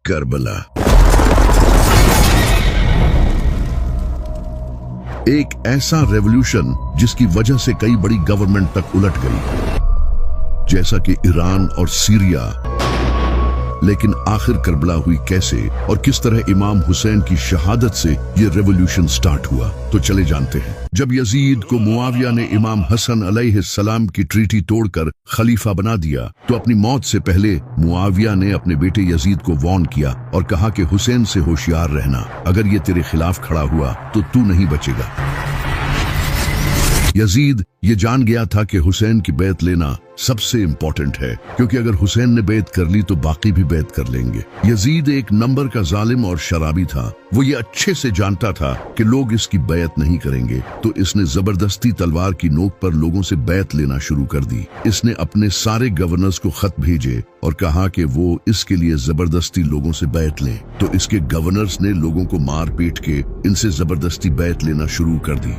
کربلا ایک ایسا ریولوشن جس کی وجہ سے کئی بڑی گورنمنٹ تک الٹ گئی، جیسا کہ ایران اور سیریا۔ لیکن آخر کربلا ہوئی کیسے اور کس طرح امام حسین کی شہادت سے یہ ریولوشن سٹارٹ ہوا، تو چلے جانتے ہیں۔ جب یزید کو معاویہ نے امام حسن علیہ السلام کی ٹریٹی توڑ کر خلیفہ بنا دیا تو اپنی موت سے پہلے معاویہ نے اپنے بیٹے یزید کو وارن کیا اور کہا کہ حسین سے ہوشیار رہنا، اگر یہ تیرے خلاف کھڑا ہوا تو نہیں بچے گا۔ یزید یہ جان گیا تھا کہ حسین کی بیعت لینا سب سے امپورٹنٹ ہے، کیونکہ اگر حسین نے بیعت کر لی تو باقی بھی بیعت کر لیں گے۔ یزید ایک نمبر کا ظالم اور شرابی تھا، وہ یہ اچھے سے جانتا تھا کہ لوگ اس کی بیعت نہیں کریں گے، تو اس نے زبردستی تلوار کی نوک پر لوگوں سے بیعت لینا شروع کر دی۔ اس نے اپنے سارے گورنرز کو خط بھیجے اور کہا کہ وہ اس کے لیے زبردستی لوگوں سے بیعت لیں، تو اس کے گورنرز نے لوگوں کو مار پیٹ کے ان سے زبردستی بیعت لینا شروع کر دی۔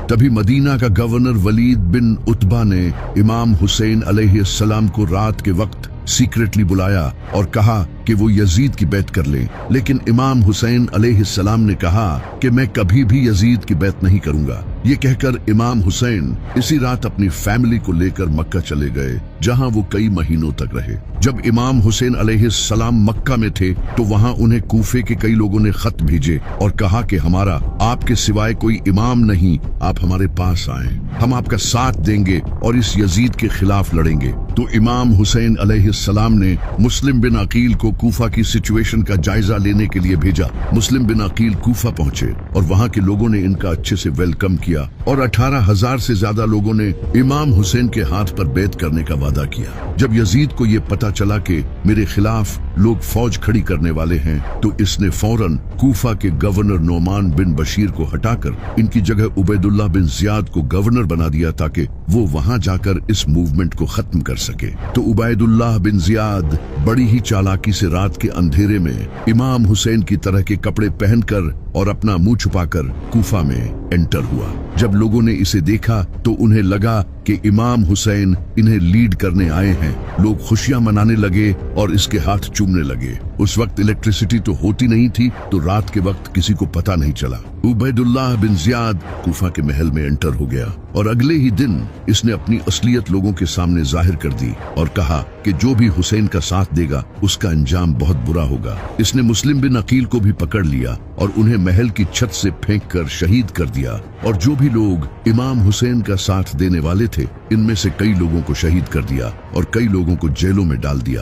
تبھی مدینہ کا گورنر ولید بن عتبہ نے امام حسین علیہ السلام کو رات کے وقت سیکریٹلی بلایا اور کہا کہ وہ یزید کی بیعت کر لیں، لیکن امام حسین علیہ السلام نے کہا کہ میں کبھی بھی یزید کی بیعت نہیں کروں گا۔ یہ کہہ کر امام حسین اسی رات اپنی فیملی کو لے کر مکہ چلے گئے، جہاں وہ کئی مہینوں تک رہے۔ جب امام حسین علیہ السلام مکہ میں تھے تو وہاں انہیں کوفے کے کئی لوگوں نے خط بھیجے اور کہا کہ ہمارا آپ کے سوائے کوئی امام نہیں، آپ ہمارے پاس آئیں، ہم آپ کا ساتھ دیں گے اور اس یزید کے خلاف لڑیں گے۔ تو امام حسین علیہ السلام نے مسلم بن عقیل کو کوفہ کی سچویشن کا جائزہ لینے کے لیے بھیجا۔ مسلم بن عقیل کوفہ پہنچے اور وہاں کے لوگوں نے ان کا اچھے سے ویلکم کیا اور 18,000 سے زیادہ لوگوں نے امام حسین کے ہاتھ پر بیعت کرنے کا وعدہ کیا۔ جب یزید کو یہ پتا چلا کہ میرے خلاف لوگ فوج کھڑی کرنے والے ہیں تو اس نے فوراً کوفہ کے گورنر نعمان بن بشیر کو ہٹا کر ان کی جگہ عبید اللہ بن زیاد کو گورنر بنا دیا تاکہ وہ وہاں جا کر اس موومنٹ کو ختم کر سکے۔ تو عبید اللہ بن زیاد بڑی ہی چالاکی سے رات کے اندھیرے میں امام حسین کی طرح کے کپڑے پہن کر اور اپنا منہ چھپا کر کوفہ میں انٹر ہوا۔ جب لوگوں نے اسے دیکھا تو انہیں لگا کہ امام حسین انہیں لیڈ کرنے آئے ہیں۔ لوگ خوشیاں منانے لگے اور اس کے ہاتھ چومنے لگے۔ اس وقت الیکٹریسٹی تو ہوتی نہیں تھی، تو رات کے وقت کسی کو پتہ نہیں چلا۔ عبید اللہ بن زیاد کوفہ کے محل میں انٹر ہو گیا اور اگلے ہی دن اس نے اپنی اصلیت لوگوں کے سامنے ظاہر کر دی اور کہا کہ جو بھی حسین کا ساتھ دے گا اس کا انجام بہت برا ہوگا۔ اس نے مسلم بن عقیل کو بھی پکڑ لیا اور انہیں محل کی چھت سے پھینک کر شہید کر دیا، اور جو بھی لوگ امام حسین کا ساتھ دینے والے تھے ان میں سے کئی لوگوں کو شہید کر دیا اور کئی لوگوں کو جیلوں میں ڈال دیا۔